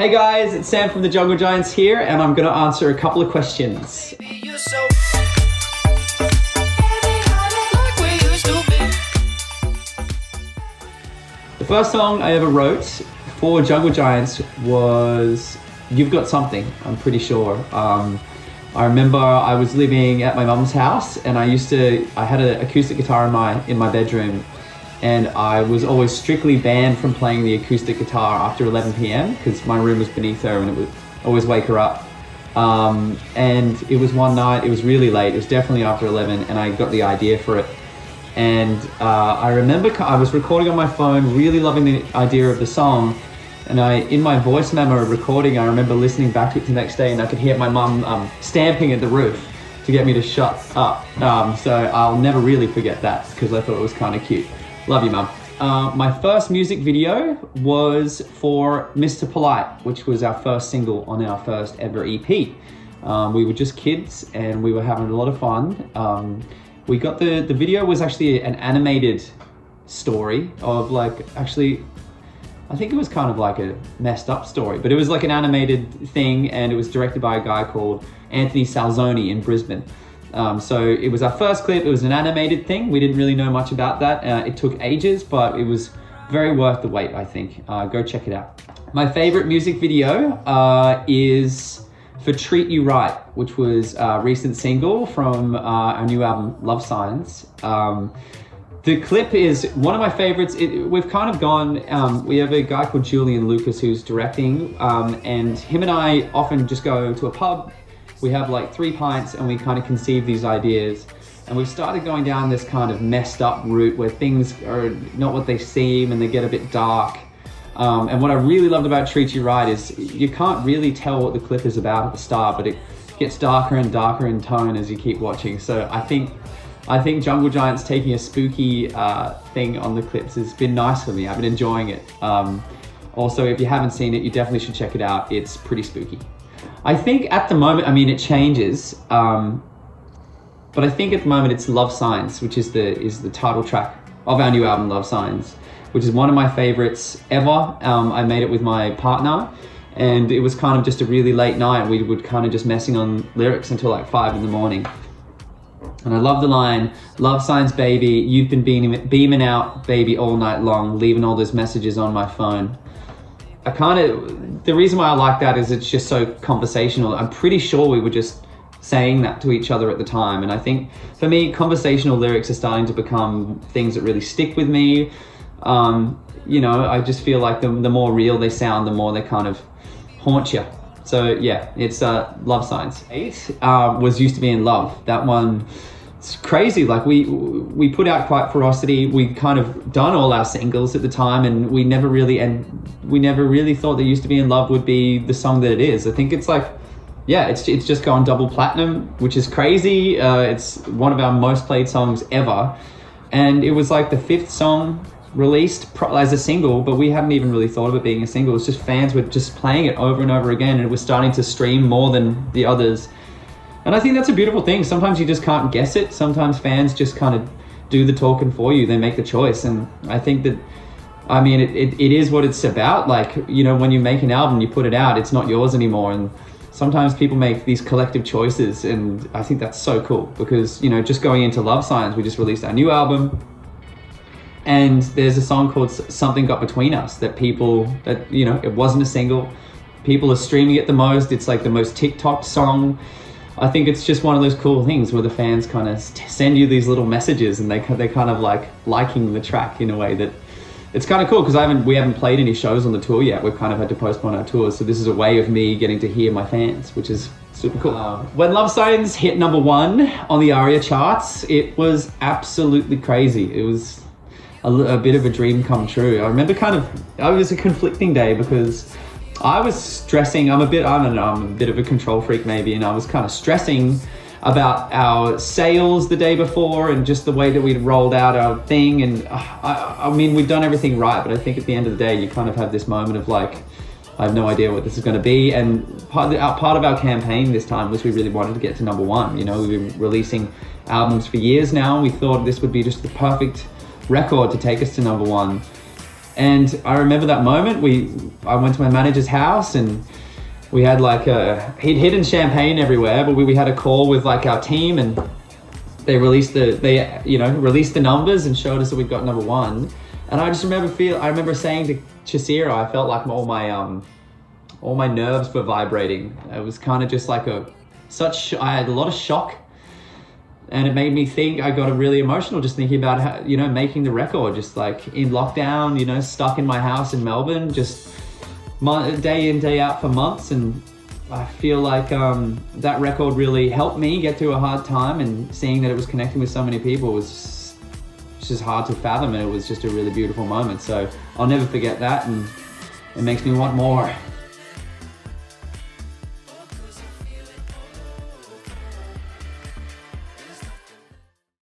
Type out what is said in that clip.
Hey guys, it's Sam from the Jungle Giants here, and I'm going to answer a couple of questions. The first song I ever wrote for Jungle Giants was You've Got Something, I'm pretty sure. I remember I was living at my mum's house, and I had an acoustic guitar in my bedroom, and I was always strictly banned from playing the acoustic guitar after 11 p.m. because my room was beneath her and it would always wake her up. And it was one night, it was really late, it was definitely after 11, and I got the idea for it. And I remember I was recording on my phone, really loving the idea of the song, and in my voice memo recording, I remember listening back to it the next day, and I could hear my mum stamping at the roof to get me to shut up. So I'll never really forget that because I thought it was kind of cute. Love you, Mum. My first music video was for Mr. Polite, which was our first single on our first ever EP. We were just kids and we were having a lot of fun. We got the video was actually an animated story of I think it was kind of like a messed up story, but it was like an animated thing, and it was directed by a guy called Anthony Salzoni in Brisbane. So it was our first clip. It was an animated thing. We didn't really know much about that. It took ages, but it was very worth the wait, I think. Go check it out. My favorite music video is for Treat You Right, which was a recent single from our new album, Love Signs. The clip is one of my favorites. We've kind of gone, we have a guy called Julian Lucas who's directing, and him and I often just go to a pub. We have like 3 pints and we kind of conceive these ideas. And we've started going down this kind of messed up route where things are not what they seem and they get a bit dark. And what I really loved about Treat You Right is you can't really tell what the clip is about at the start, but it gets darker and darker in tone as you keep watching. So I think Jungle Giants taking a spooky thing on the clips has been nice for me. I've been enjoying it. Also, if you haven't seen it, you definitely should check it out. It's pretty spooky. I think at the moment, I mean, it changes, but I think at the moment it's Love Signs, which is the title track of our new album, Love Signs, which is one of my favorites ever. I made it with my partner, and it was kind of just a really late night. We would kind of just messing on lyrics until like 5 in the morning. And I love the line, love signs, baby, you've been beaming out, baby, all night long, leaving all those messages on my phone. The reason why I like that is it's just so conversational. I'm pretty sure we were just saying that to each other at the time. And I think for me, conversational lyrics are starting to become things that really stick with me. I just feel like the more real they sound, the more they kind of haunt you. So yeah, it's Love Signs. 8 was Used to Be in Love. That one, it's crazy. Like we put out Quiet Ferocity. We kind of done all our singles at the time, and we never really thought that Used to Be in Love would be the song that it is. I think it's like, yeah, it's just gone double platinum, which is crazy. It's one of our most played songs ever, and it was like the 5th song released as a single, but we hadn't even really thought of it being a single. It's just fans were just playing it over and over again, and it was starting to stream more than the others. And I think that's a beautiful thing. Sometimes you just can't guess it. Sometimes fans just kind of do the talking for you. They make the choice. And I think that, I mean, it is what it's about. Like, when you make an album, you put it out, it's not yours anymore. And sometimes people make these collective choices. And I think that's so cool because, just going into Love Signs, we just released our new album. And there's a song called Something Got Between Us that it wasn't a single. People are streaming it the most. It's like the most TikTok song. I think it's just one of those cool things where the fans kind of send you these little messages, and they kind of like liking the track in a way that it's kind of cool because we haven't played any shows on the tour yet. We've kind of had to postpone our tours. So this is a way of me getting to hear my fans, which is super cool. When Love Signs hit #1 on the ARIA charts, it was absolutely crazy. It was a bit of a dream come true. I remember it was a conflicting day because I was stressing. I'm a bit of a control freak maybe, and I was kind of stressing about our sales the day before and just the way that we'd rolled out our thing. And I mean, we'd done everything right, but I think at the end of the day, you kind of have this moment of like, I have no idea what this is going to be. And part of our campaign this time was we really wanted to get to #1. We've been releasing albums for years now. We thought this would be just the perfect record to take us to #1. And I remember that moment. I went to my manager's house and we had like he'd hidden champagne everywhere, but we had a call with like our team and they released the numbers and showed us that we'd got number one. And I just remember saying to Chisira, I felt like all my nerves were vibrating. It was kind of just like I had a lot of shock, and it made me think. I got really emotional just thinking about how, making the record, just like in lockdown, stuck in my house in Melbourne, just day in, day out for months. And I feel like that record really helped me get through a hard time, and seeing that it was connecting with so many people was just hard to fathom, and it was just a really beautiful moment. So I'll never forget that, and it makes me want more.